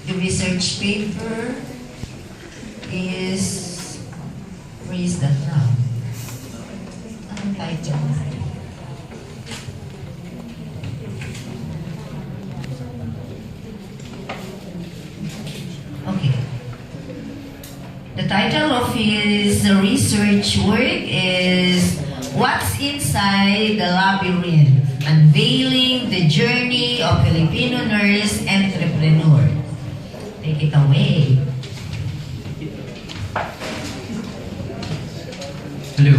The research paper is, where is that now? Anong title? Okay. The title of his research work is What's Inside the Labyrinth? Unveiling the Journey of Filipino Nurse Entrepreneur. Take it away. Hello.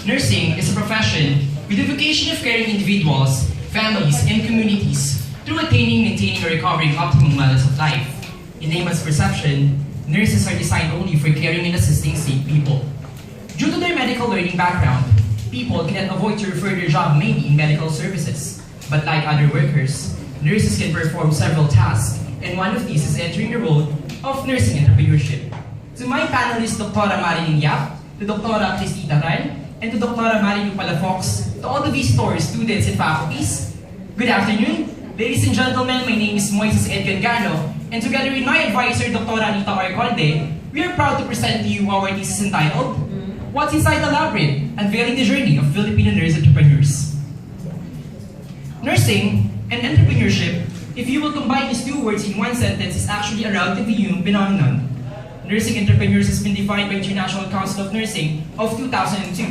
Nursing is a profession with the vocation of caring individuals, families, and communities through attaining, maintaining, or recovering optimum levels of life. In layman's perception, nurses are designed only for caring and assisting sick people. Due to their medical learning background, people cannot avoid to refer their job mainly in medical services. But like other workers, nurses can perform several tasks, and one of these is entering the role of nursing entrepreneurship. To my panelists, Dr. Marilyn Yap, to Dr. Cristina Ran, and to Dr. Marilu Palafox, to all the visitors, students, and faculties, good afternoon. Ladies and gentlemen, my name is Moises Edd, and together with my advisor, Dr. Anita Arconde, we are proud to present to you our thesis entitled, What's Inside the Labyrinth? Unveiling the Journey of Filipino Nurse Entrepreneurs. Nursing and entrepreneurship, if you will combine these two words in one sentence, is actually a relatively new phenomenon. Nursing entrepreneurs has been defined by International Council of Nursing of 2002,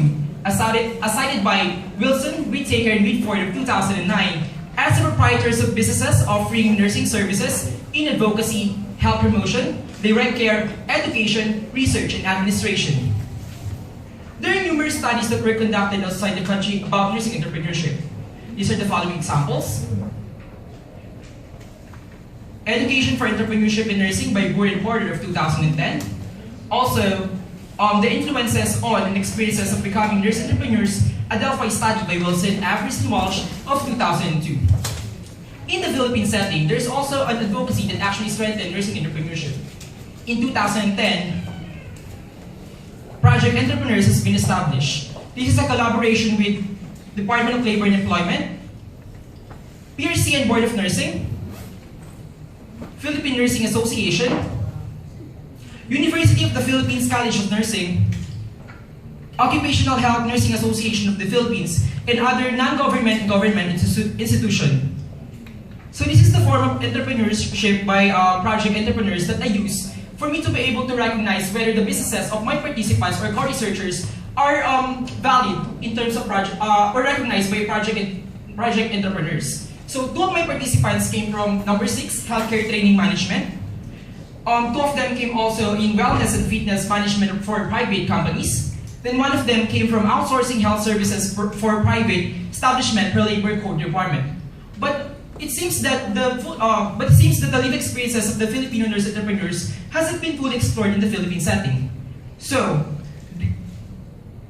as cited by Wilson, Whittaker, and Whitford of 2009, as the proprietors of businesses offering nursing services in advocacy, health promotion, direct care, education, research, and administration. There are numerous studies that were conducted outside the country about nursing entrepreneurship. These are the following examples. Education for Entrepreneurship in Nursing by Boer and Porter of 2010. Also, the influences on and experiences of becoming nurse entrepreneurs, a Delphi study by Wilson, Avris, and Walsh of 2002. In the Philippine setting, there's also an advocacy that actually strengthened nursing entrepreneurship. In 2010, Project Entrepreneurs has been established. This is a collaboration with Department of Labor and Employment, PRC and Board of Nursing, Philippine Nursing Association, University of the Philippines College of Nursing, Occupational Health Nursing Association of the Philippines, and other non-government and government institutions. So this is the form of entrepreneurship by Project Entrepreneurs that I use for me to be able to recognize whether the businesses of my participants or co-researchers are valid in terms of project or recognized by project entrepreneurs. So two of my participants came from number 6, Healthcare Training Management. Two of them came also in Wellness and Fitness Management for private companies. Then one of them came from Outsourcing Health Services for private establishment per labor code requirement. But it seems that the lived experiences of the Filipino nurse entrepreneurs hasn't been fully explored in the Philippine setting. So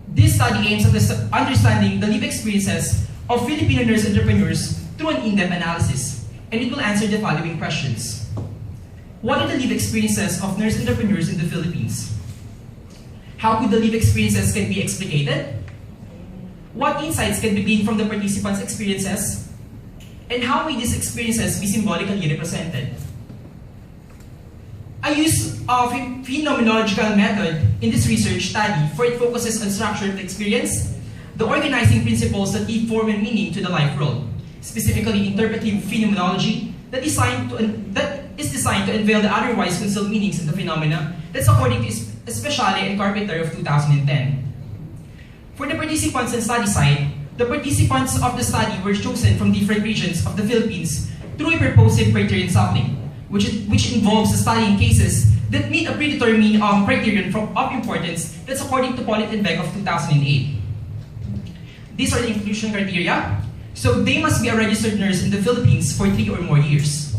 this study aims at understanding the lived experiences of Filipino nurse entrepreneurs through an in-depth analysis, and it will answer the following questions. What are the lived experiences of nurse entrepreneurs in the Philippines? How could the lived experiences can be explicated? What insights can be gleaned from the participants' experiences? And how may these experiences be symbolically represented? I use a phenomenological method in this research study, for it focuses on structure of experience, the organizing principles that give form and meaning to the life role, specifically interpretive phenomenology that is designed to unveil the otherwise concealed meanings of the phenomena. That's according to Speciale and Carpenter of 2010. For the participants and study side, the participants of the study were chosen from different regions of the Philippines through a purposive criterion sampling, which involves studying cases that meet a predetermined criterion of importance that's according to Pollitt and Beck of 2008. These are the inclusion criteria. So they must be a registered nurse in the Philippines for 3 or more years,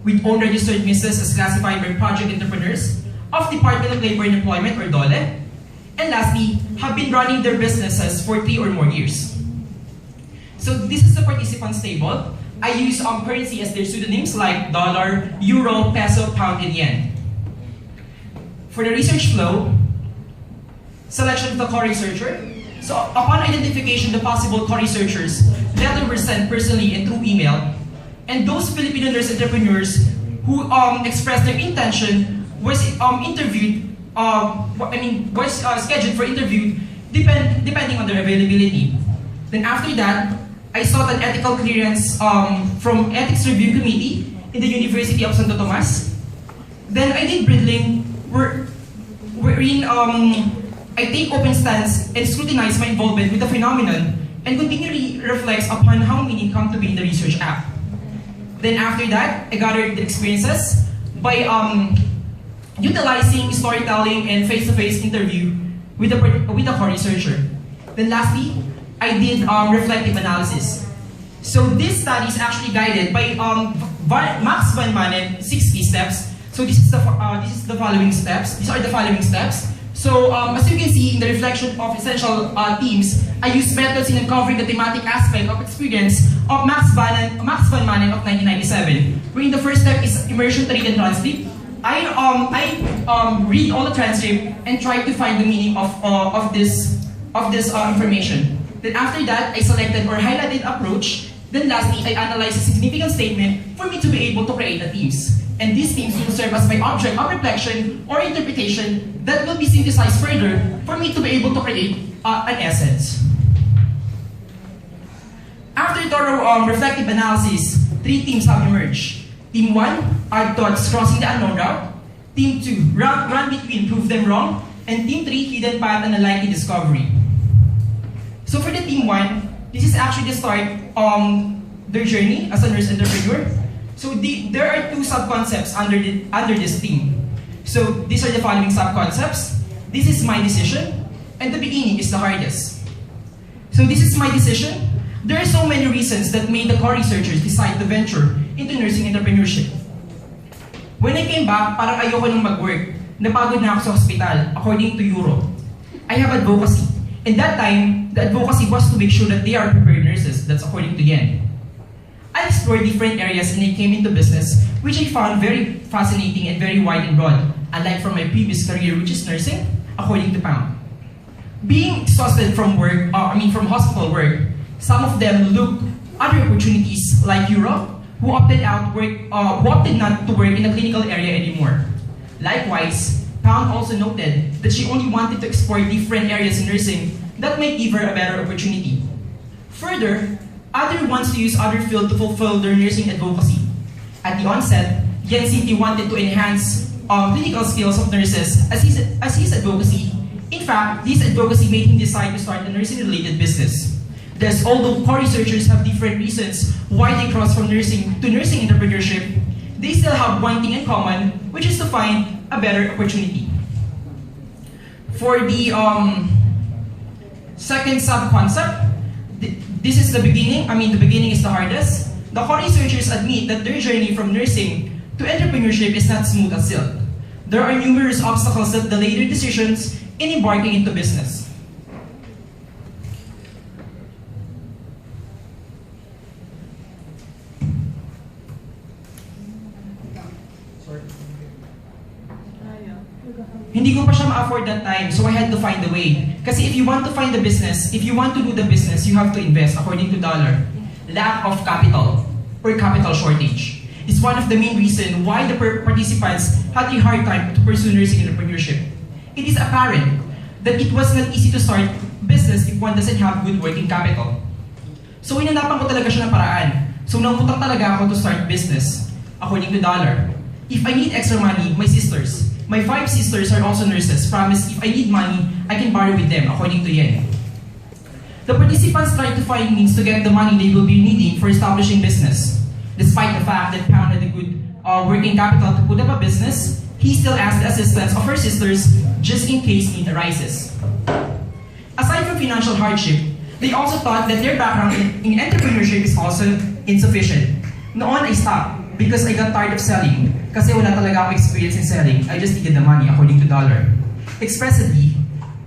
with own registered business as classified by project entrepreneurs of Department of Labor and Employment or DOLE, and lastly, have been running their businesses for 3 or more years. So this is the participants table. I use currency as their pseudonyms like dollar, euro, peso, pound, and yen. For the research flow, selection of the co-researcher. So upon identification of the possible co-researchers, letters were sent personally and through email And those Filipino nurse entrepreneurs who expressed their intention was interviewed, was scheduled for interview depending on their availability. Then after that, I sought an ethical clearance from Ethics Review Committee in the University of Santo Tomas. Then I did Bridling, wherein I take open stance and scrutinize my involvement with the phenomenon and continually reflects upon how meaning come to be in the research app. Then after that, I gathered the experiences by utilizing storytelling and face-to-face interview with a co-researcher. Then lastly, I did reflective analysis. So this study is actually guided by Max van Manen 6 key steps. So this is the following steps. These are the following steps. So as you can see in the reflection of essential themes, I used methods in uncovering the thematic aspect of experience of Max van Manen of 1997. Wherein the first step is immersion to read and transcript. I read all the transcript and try to find the meaning of this information. Then after that, I selected or highlighted approach. Then lastly, I analyzed a significant statement for me to be able to create the themes. And these themes will serve as my object of reflection or interpretation that will be synthesized further for me to be able to create an essence. After thorough reflective analysis, 3 themes have emerged. Team 1, are thoughts crossing the unknown route. Team 2, run between, prove them wrong. And Team 3, hidden path and unlikely discovery. So for the Team 1, this is actually the start their journey as a nurse entrepreneur. So there are 2 sub-concepts under this theme. So these are the following sub-concepts. This is my decision, and the beginning is the hardest. So this is my decision. There are so many reasons that made the co-researchers decide to venture into nursing entrepreneurship. When I came back, parang ayoko nang mag-work. Napagod na ako sa hospital, according to Europe. I have advocacy. And that time, the advocacy was to make sure that they are prepared nurses. That's according to Yen. I explored different areas and I came into business, which I found very fascinating and very wide and broad, unlike from my previous career, which is nursing, according to Pound. Being exhausted from work, from hospital work, some of them looked other opportunities like Europe, who opted not to work in the clinical area anymore. Likewise, Pound also noted that she only wanted to explore different areas in nursing that might give her a better opportunity. Further, others wants to use other fields to fulfill their nursing advocacy. At the onset, Yen simply wanted to enhance clinical skills of nurses as his advocacy. In fact, this advocacy made him decide to start a nursing-related business. Thus, although co-researchers have different reasons why they cross from nursing to nursing entrepreneurship, they still have one thing in common, which is to find a better opportunity. For the second sub-concept, this is the beginning. The beginning is the hardest. The co-researchers admit that their journey from nursing to entrepreneurship is not smooth as silk. There are numerous obstacles that delay their decisions in embarking into business. Hindi ko pa siya ma-afford that time, so I had to find a way. Kasi if you want to find the business, if you want to do the business, you have to invest according to Dollar. Lack of capital or capital shortage is one of the main reasons why the participants had a hard time to pursue nursing entrepreneurship. It is apparent that it was not easy to start business if one doesn't have good working capital. So inanapan ko talaga siya ng paraan. So namputang talaga ako to start business according to Dollar. If I need extra money, my 5 sisters are also nurses. Promise, if I need money, I can borrow with them, according to Yen. The participants tried to find means to get the money they will be needing for establishing business. Despite the fact that Pound had a good working capital to put up a business, he still asked the assistance of her sisters just in case need arises. Aside from financial hardship, they also thought that their background in entrepreneurship is also insufficient. Noon, I stopped because I got tired of selling. Kasi wala talaga akong experience in selling. I just needed the money, according to Dollar. Expressively,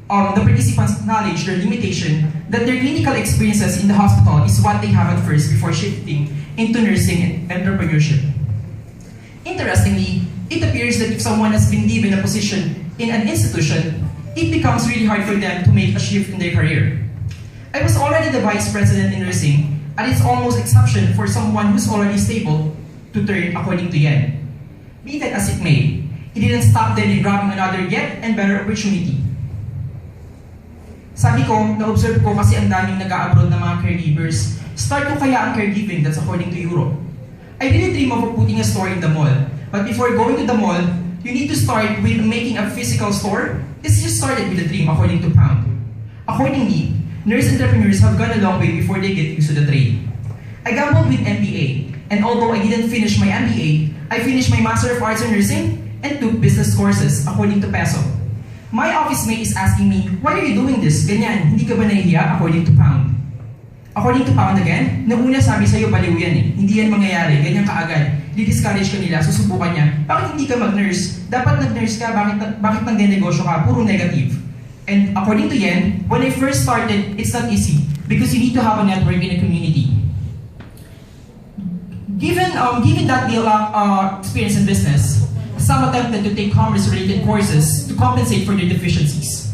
the participants acknowledged their limitation that their clinical experiences in the hospital is what they have at first before shifting into nursing and entrepreneurship. Interestingly, it appears that if someone has been given a position in an institution, it becomes really hard for them to make a shift in their career. I was already the vice president in nursing and it's almost exception for someone who's already stable to turn according to Edd. Be that as it may, it didn't stop them in grabbing another yet and better opportunity. Sabi ko, na-observe ko kasi ang daming nag-a-abroad na mga caregivers. Start ko kaya ang caregiving, that's according to Europe. I didn't dream of putting a store in the mall, but before going to the mall, you need to start with making a physical store. This just started with a dream according to Pound. Accordingly, nurse entrepreneurs have gone a long way before they get used to the trade. I gambled with MBA, and although I didn't finish my MBA, I finished my Master of Arts in Nursing and took business courses according to Peso. My office mate is asking me, why are you doing this? Ganyan, hindi ka ba nahihiya? According to Pound. According to Pound again, noong una sabi sa'yo, baliw yan eh. Hindi yan mangyayari, ganyan kaagad. Di-discourage ka nila, susubukan niya. Bakit hindi ka mag-nurse? Dapat nag-nurse ka, bakit nag-negosyo ka? Puro negative. And according to Yen, when I first started, it's not easy because you need to have a network in a community. Given that they lack experience in business, some attempted to take commerce-related courses to compensate for their deficiencies.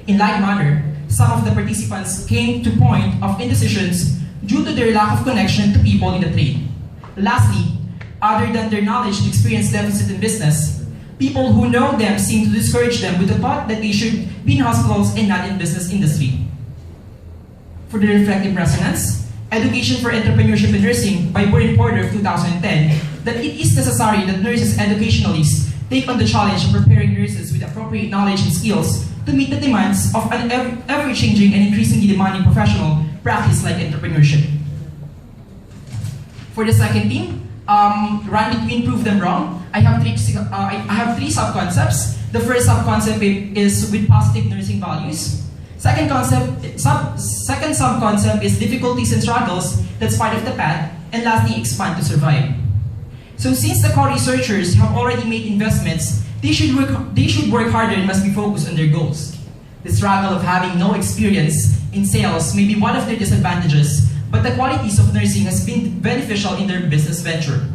In like manner, some of the participants came to point of indecisions due to their lack of connection to people in the trade. Lastly, other than their knowledge and experience deficit in business, people who know them seem to discourage them with the thought that they should be in hospitals and not in business industry. For the reflective resonance, Education for Entrepreneurship in Nursing by Burin Porter of 2010, that it is necessary that nurses educationalists take on the challenge of preparing nurses with appropriate knowledge and skills to meet the demands of an ever-changing and increasingly demanding professional practice like entrepreneurship. For the second theme, run between prove them wrong, I have three sub-concepts. The first sub-concept is with positive nursing values. Second sub-concept is difficulties and struggles, that's part of the path. And lastly, expand to survive. So since the co-researchers have already made investments, they should work harder and must be focused on their goals. The struggle of having no experience in sales may be one of their disadvantages, but the qualities of nursing has been beneficial in their business venture.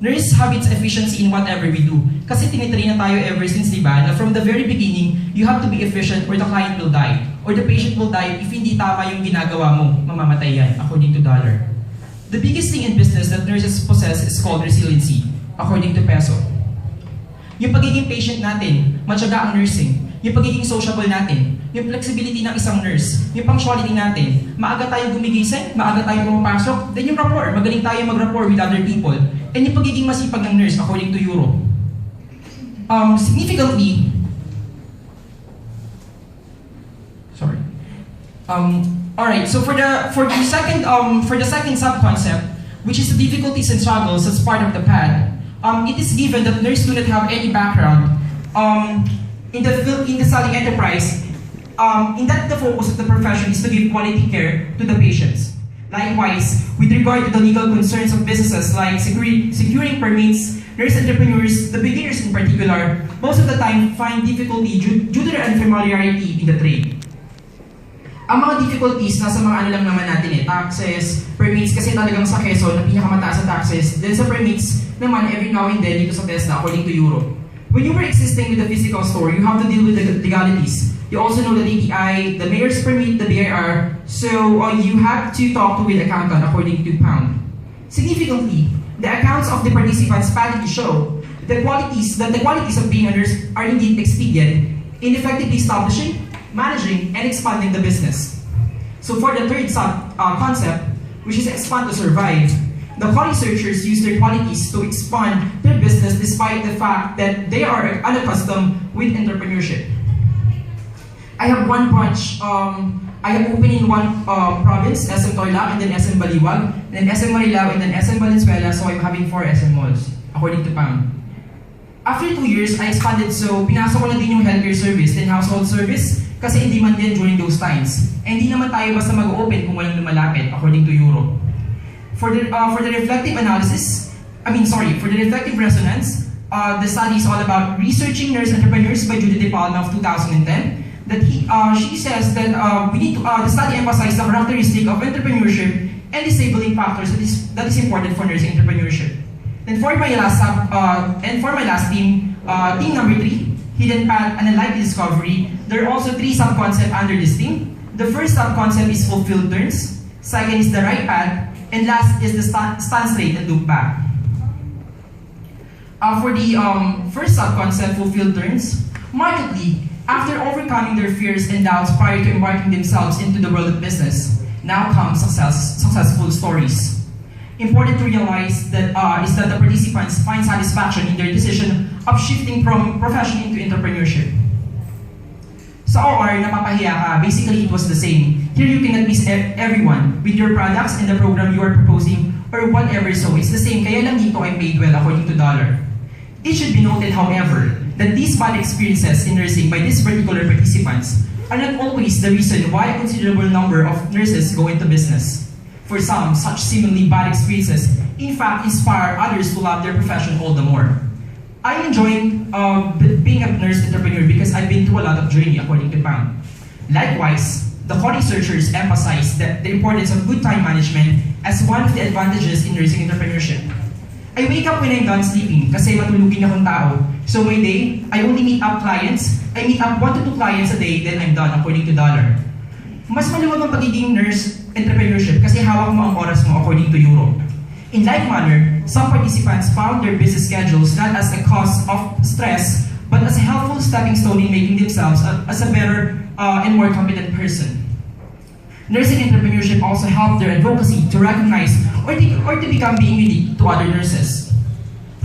Nurse have its efficiency in whatever we do. Kasi tinitrain na tayo ever since, diba, na from the very beginning, you have to be efficient or the client will die. Or the patient will die if hindi tama yung ginagawa mo, mamamatay yan, according to Dollar. The biggest thing in business that nurses possess is called resiliency, according to Peso. Yung pagiging patient natin, matyaga ang nursing. Yung pagiging sociable natin, yung flexibility ng isang nurse, yung punctuality natin, maaga tayong gumigising, maaga tayong pumapasok, then yung rapport, magaling tayo mag-rapport with other people, and yung pagiging masipag ng nurse, according to Euro. Significantly, alright, so for the second sub-concept, which is the difficulties and struggles as part of the path, it is given that nurses do not have any background in the selling enterprise. In that the focus of the profession is to give quality care to the patients. Likewise, with regard to the legal concerns of businesses like securing permits, nurse entrepreneurs, the beginners in particular, most of the time find difficulty due to their unfamiliarity in the trade. Ang mga difficulties, nasa mga ano lang naman natin eh, taxes, permits, kasi talagang sa Quezon, na pinakamataas sa taxes, then sa permits, naman every now and then dito sa TESDA, according to Europe. When you were existing with a physical store, you have to deal with the legalities. You also know the DTI, the mayor's permit, the BIR, so you have to talk to with accountant according to Pound. Significantly, the accounts of the participants padly show the qualities of being a nurse are indeed expedient in effectively establishing, managing, and expanding the business. So for the third concept, which is expand to survive, the co-researchers use their qualities to expand their business despite the fact that they are unaccustomed with entrepreneurship. I have one branch, I have opened in one province, SM Tarlac, and then SM Baliwag, and then SM Marilao, and then SM Valenzuela, so I'm having 4 SM malls, according to Pam. After 2 years, I expanded, so pinasok ko na din yung healthcare service, then household service, kasi hindi man din during those times. And hindi naman tayo basta mag-open kung walang lumalapit, according to Europe. For the reflective analysis, for the reflective resonance, the study is all about researching nurse entrepreneurs by Judy De Palma of 2010. That she says that the study emphasizes the characteristic of entrepreneurship and disabling factors that is important for nursing entrepreneurship. And for my last theme, theme number 3, hidden path and unlikely discovery, there are also 3 sub-concepts under this theme. The first sub-concept is fulfilled turns. Second is the right path. And last is the stand straight and look back. For the first sub-concept, fulfilled turns, markedly, after overcoming their fears and doubts prior to embarking themselves into the world of business, now come successful stories. Important to realize that is that the participants find satisfaction in their decision of shifting from profession into entrepreneurship. Sa OR, napapahiya ka, basically it was the same. Here you cannot please everyone with your products and the program you are proposing or whatever, so it's the same, kaya lang dito I paid well according to dollar. It should be noted, however, that these bad experiences in nursing by these particular participants are not always the reason why a considerable number of nurses go into business. For some, such seemingly bad experiences in fact inspire others to love their profession all the more. I'm enjoying being a nurse entrepreneur because I've been through a lot of journey according to Pam. Likewise, the co-researchers emphasize the importance of good time management as one of the advantages in nursing entrepreneurship. I wake up when I'm done sleeping kasi matulugin akong tao. So my day, I only meet up clients. I meet up 1 to 2 clients a day, then I'm done according to dollar. Mas maluwag ang pagiging nurse entrepreneurship kasi hawak mo ang oras mo according to euro. In like manner, some participants found their busy schedules not as a cause of stress, but as a helpful stepping stone in making themselves as a better and more competent person. Nursing entrepreneurship also helped their advocacy to recognize or to become being unique to other nurses.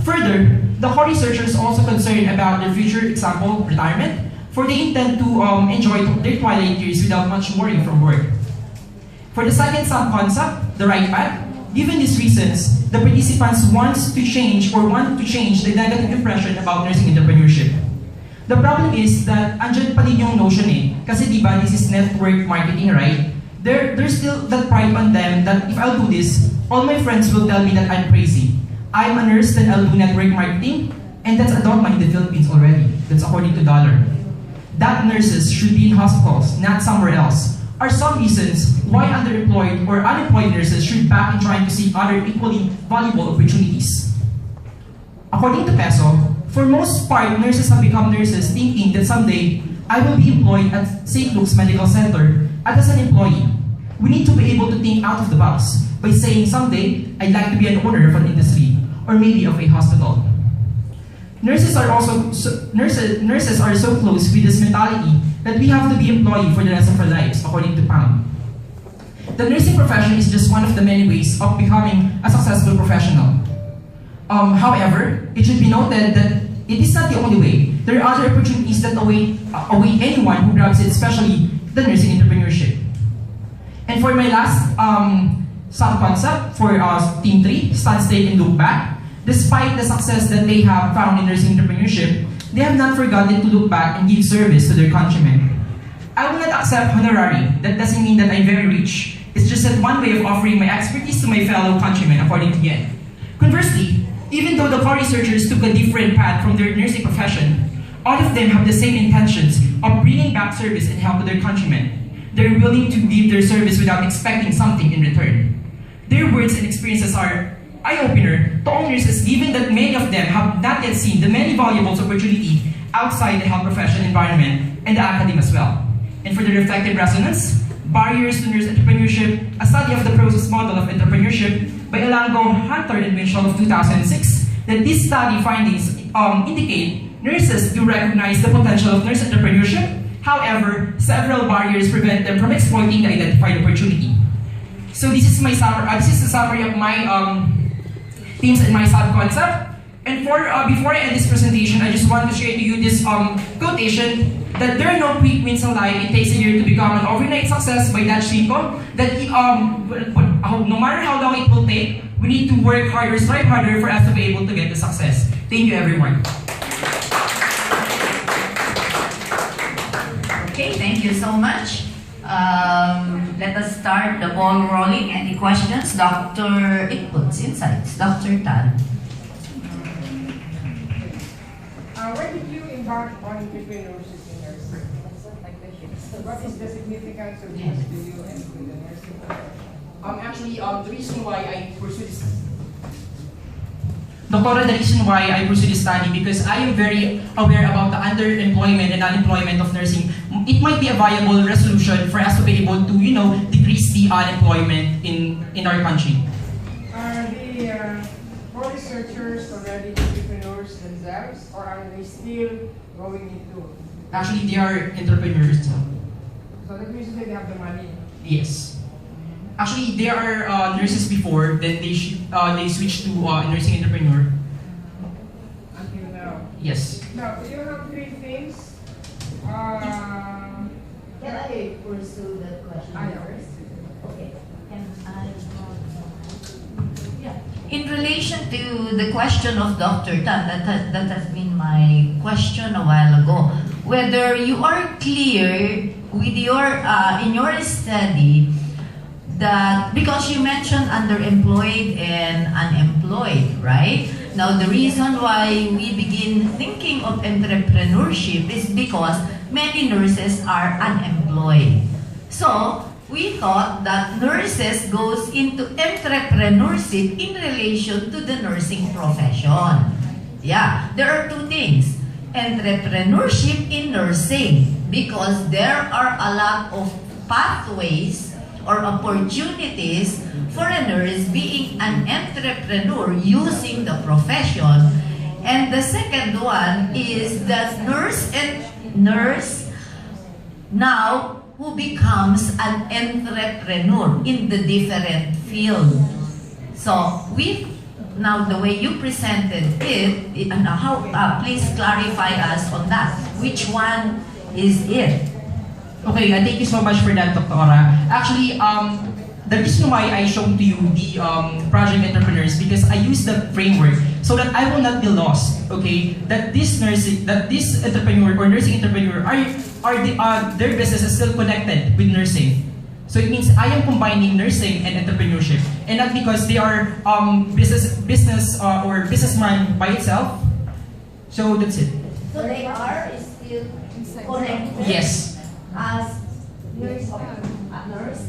Further, the co-researchers also concerned about their future, example, retirement, for they intend to enjoy their twilight years without much worrying from work. For the second sub-concept, the right path, given these reasons, the participants want to change the negative impression about nursing entrepreneurship. The problem is that andyan pa din yung notion kasi diba this is network marketing, right? There's still that pride on them that if I'll do this, all my friends will tell me that I'm crazy. I'm a nurse, then I'll do network marketing, and that's a dogma in the Philippines already. That's according to dollar. That nurses should be in hospitals, not somewhere else, are some reasons why underemployed or unemployed nurses should back in trying to seek other equally valuable opportunities. According to Peso, for most part, nurses have become nurses thinking that someday I will be employed at St. Luke's Medical Center as an employee. We need to be able to think out of the box by saying someday I'd like to be an owner of an industry or maybe of a hospital. Nurses are so close with this mentality that we have to be employee for the rest of our lives, according to Pam. The nursing profession is just one of the many ways of becoming a successful professional. However, it should be noted that it is not the only way. There are other opportunities that await anyone who grabs it, especially the nursing entrepreneurship. And for my last sub-concept for Team 3, stand straight and look back, despite the success that they have found in nursing entrepreneurship, they have not forgotten to look back and give service to their countrymen. I will not accept honorary. That doesn't mean that I'm very rich. It's just that one way of offering my expertise to my fellow countrymen, according to Edd. Conversely, even though the co-researchers took a different path from their nursing profession, all of them have the same intentions of bringing back service and help to their countrymen. They're willing to give their service without expecting something in return. Their words and experiences are eye-opener to all nurses, given that many of them have not yet seen the many valuable opportunities outside the health profession environment and the academy as well. And for the reflective resonance, barriers to nurse entrepreneurship, a study of the process model of entrepreneurship by Elango, Hunter, and Mitchell of 2006, that this study findings indicate nurses do recognize the potential of nurse entrepreneurship. However, several barriers prevent them from exploiting the identified opportunity. So this is my this is the summary of my themes and my sub-concept. And before I end this presentation, I just want to share to you this quotation that there are no quick wins in life. It takes a year to become an overnight success by Dutch Cinco. That no matter how long it will take, we need to work harder, strive harder for us to be able to get the success. Thank you, everyone. Okay, thank you so much. Let us start the ball rolling. Any questions? Dr. Inputs, insights. Dr. Tan. Where did you embark on entrepreneurship in nursing? What is the significance of this to you and to the nursing profession? Actually, the reason why I pursue this Doctora, the reason why I pursue this study because I am very aware about the underemployment and unemployment of nursing it might be a viable resolution for us to be able to, decrease the unemployment in our country. Are the co-researchers already entrepreneurs themselves, or are they still going into? Actually, they are entrepreneurs. So that means they have the money. Yes. Actually, they are nurses before, then they switched to nursing entrepreneur. Until now. Yes. Now, you have three things. Can I pursue that question first? Okay. Can I? Yeah. In relation to the question of Dr. Tan, that has been my question a while ago, whether you are clear with your in your study that, because you mentioned underemployed and unemployed, right? Now, the reason why we begin thinking of entrepreneurship is because many nurses are unemployed. So, we thought that nurses goes into entrepreneurship in relation to the nursing profession. Yeah, there are two things. Entrepreneurship in nursing, because there are a lot of pathways or opportunities for a nurse being an entrepreneur using the profession. And the second one is that nurse now who becomes an entrepreneur in the different field. So now the way you presented it, please clarify us on that. Which one is it? Okay, thank you so much for that, Dr. Ora. Actually, the reason why I showed to you the project entrepreneurs, because I use the framework so that I will not be lost. Okay, that this entrepreneur or nursing entrepreneur their business is still connected with nursing. So it means I am combining nursing and entrepreneurship, and not because they are business or businessman by itself. So that's it. So they are still connected. Yes. As nurse or nurse.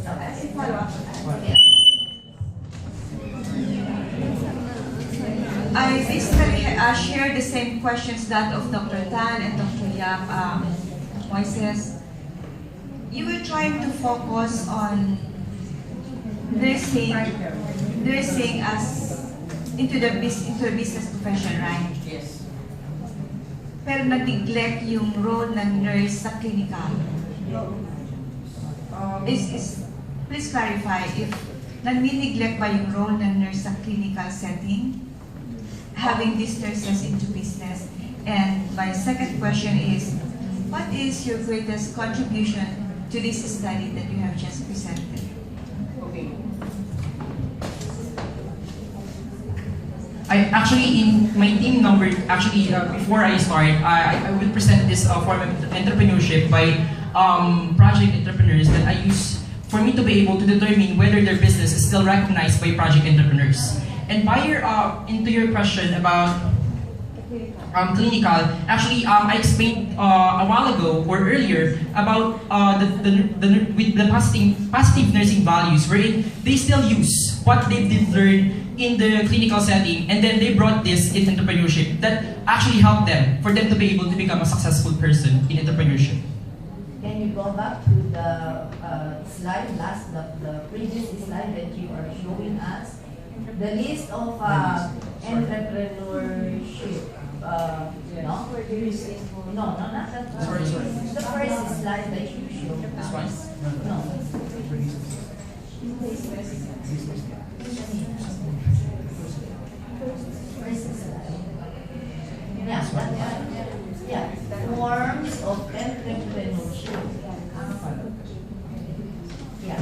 I basically share the same questions that of Dr. Tan and Dr. Yap, Moises. You were trying to focus on nursing as into the business profession, right? Yes. Pero nag-neglect yung role ng nurse sa clinical. Please clarify if nag-neglect ba yung role ng nurse sa clinical setting, having these nurses into business. And my second question is, what is your greatest contribution to this study that you have just presented? Okay. In my team number, before I start, I will present this form of entrepreneurship by project entrepreneurs that I use for me to be able to determine whether their business is still recognized by project entrepreneurs. And into your question about clinical, I explained a while ago or earlier about with the positive nursing values, wherein they still use what they did learn in the clinical setting, and then they brought this in entrepreneurship that actually helped them for them to be able to become a successful person in entrepreneurship. Can you go back to the slide, the previous slide that you are showing us? The list of entrepreneurship. No? No, not that one. Sorry. The first slide that you showed. This one? No. Yeah, yeah. Forms of entrepreneurship. Yeah.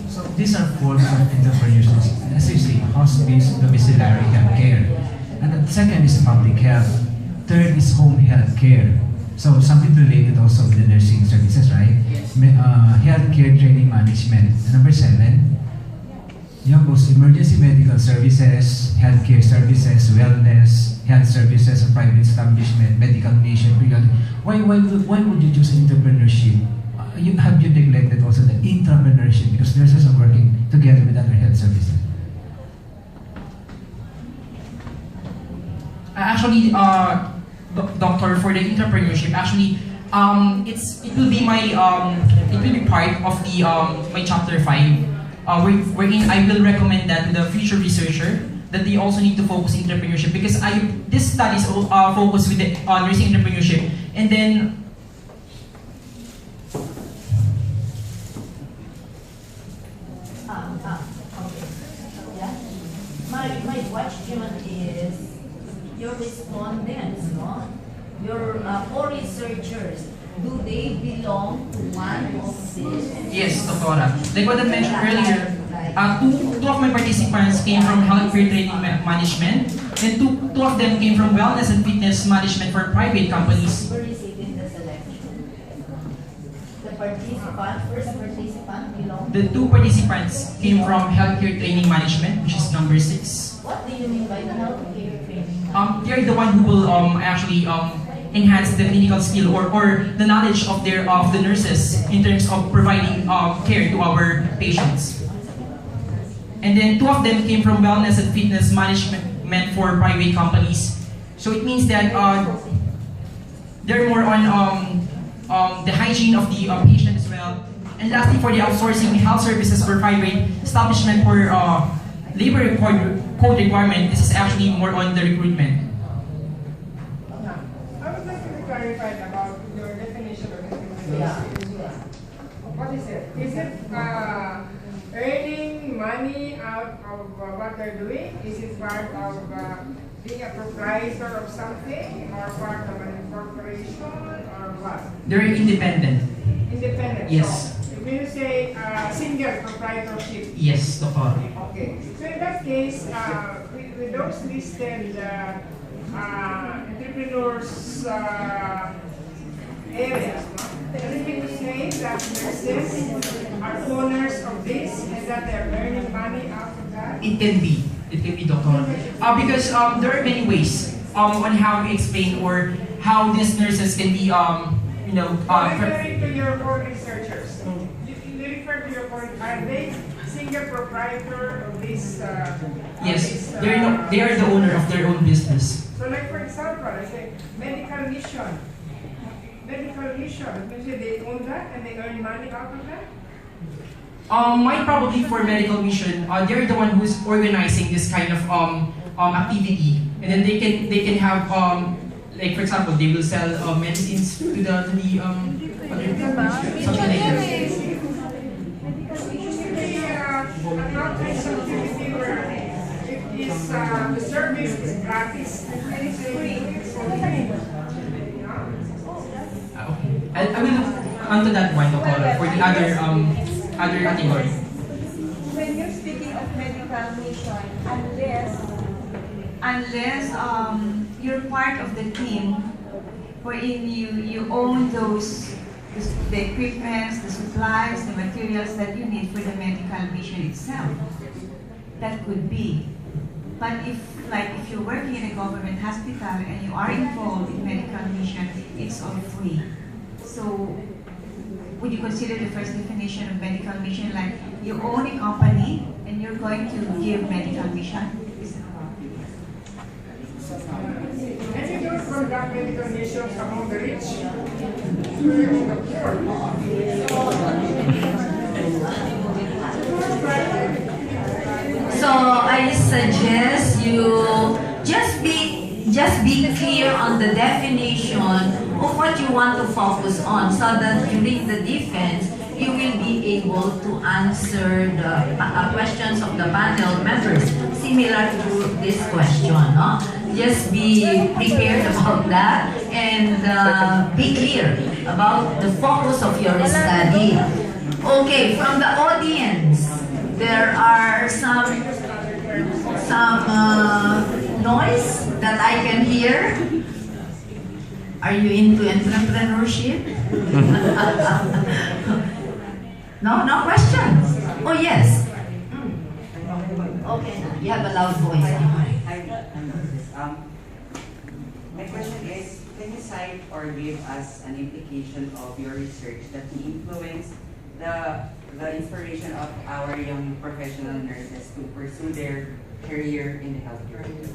So these are forms of entrepreneurship. As you see, hospice, domiciliary health care. And the second is public health. Third is home health care. So something related also with the nursing services, right? Yes. Healthcare training management. Number 7, you have those emergency medical services, healthcare services, wellness, health services, private establishment, medical mission period. Why would you choose entrepreneurship? Have you neglected also the intrapreneurship, because nurses are working together with other health services? doctor, for the entrepreneurship. Actually, it will be part of the my chapter 5, wherein I will recommend that to the future researcher that they also need to focus entrepreneurship, because this studies focus with the nursing entrepreneurship, and then Okay. Yeah. My question is, your respondents, no? Your co-researchers, do they belong to one of these? yes, Doctora. Like what I mentioned earlier, two of my participants came from healthcare training management, and two of them came from wellness and fitness management for private companies. Where is it in the selection? The first participant belong? The two participants came from healthcare training management, which is number 6. What do you mean by healthcare training? They're the one who will actually enhance the clinical skill or the knowledge of the nurses in terms of providing care to our patients. And then 2 of them came from wellness and fitness management for private companies. So it means that they're more on the hygiene of the patient as well. And lastly, for the outsourcing health services for private establishment for labor code requirement, this is actually more on the recruitment. I would like to be clarified about your definition of entrepreneurship. What is it? Is it earning money out of what they're doing? Is it part of being a proprietor of something, or part of an incorporation, or what? They're independent. Independent. Yes. So, if you say single proprietorship. Yes, Doctor. Okay. So in that case, with those listed entrepreneurs areas, no? Does it mean to say that nurses are owners of this and that they're earning money out of that? It can be, Doctor. Because there are many ways on how we explain or how these nurses can be, Referring to your own researchers, you refer to your own, are they single proprietor of this? yes, they are the owner of their own business. So like for example, I say medical mission. Medical mission, means they own that and they earn money out of that? Might probably for medical mission, they're the one who's organizing this kind of activity, and then they can have like for example, they will sell medicines to the something like that. An outreach activity where it is the service is gratis and anything is free. I will look onto that one, Doctor, for the other category. When you're speaking of medical mission, unless you're part of the team wherein you own the equipments, the supplies, the materials that you need for the medical mission itself, that could be. But if you're working in a government hospital and you are involved in medical mission, it's all free. So would you consider the first definition of medical mission like you own a company and you're going to give medical mission? And you don't conduct medical missions among the rich, among the poor. So I suggest you just be clear on the definition of what you want to focus on, so that during the defense you will be able to answer the questions of the panel members similar to this question. No? Just be prepared about that and be clear about the focus of your study. Okay, from the audience, there are some noise that I can hear. Are you into entrepreneurship? No questions? Oh yes. Okay, you have a loud voice. My question is, can you cite or give us an implication of your research that will influence the inspiration of our young professional nurses to pursue their career in the healthcare field?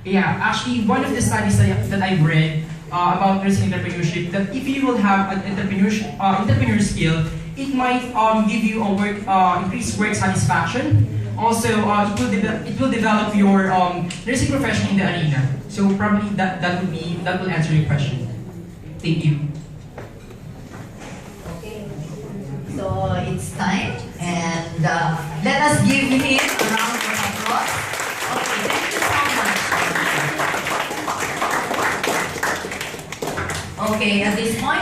Yeah, actually, one of the studies that I've read about nursing entrepreneurship, that if you will have an entrepreneur skill, it might give you a increased work satisfaction. Also, it will develop your nursing profession in the arena. So probably that will answer your question. Thank you. Okay. So it's time, and let us give him a round of applause. Okay, thank you so much. Okay, at this point.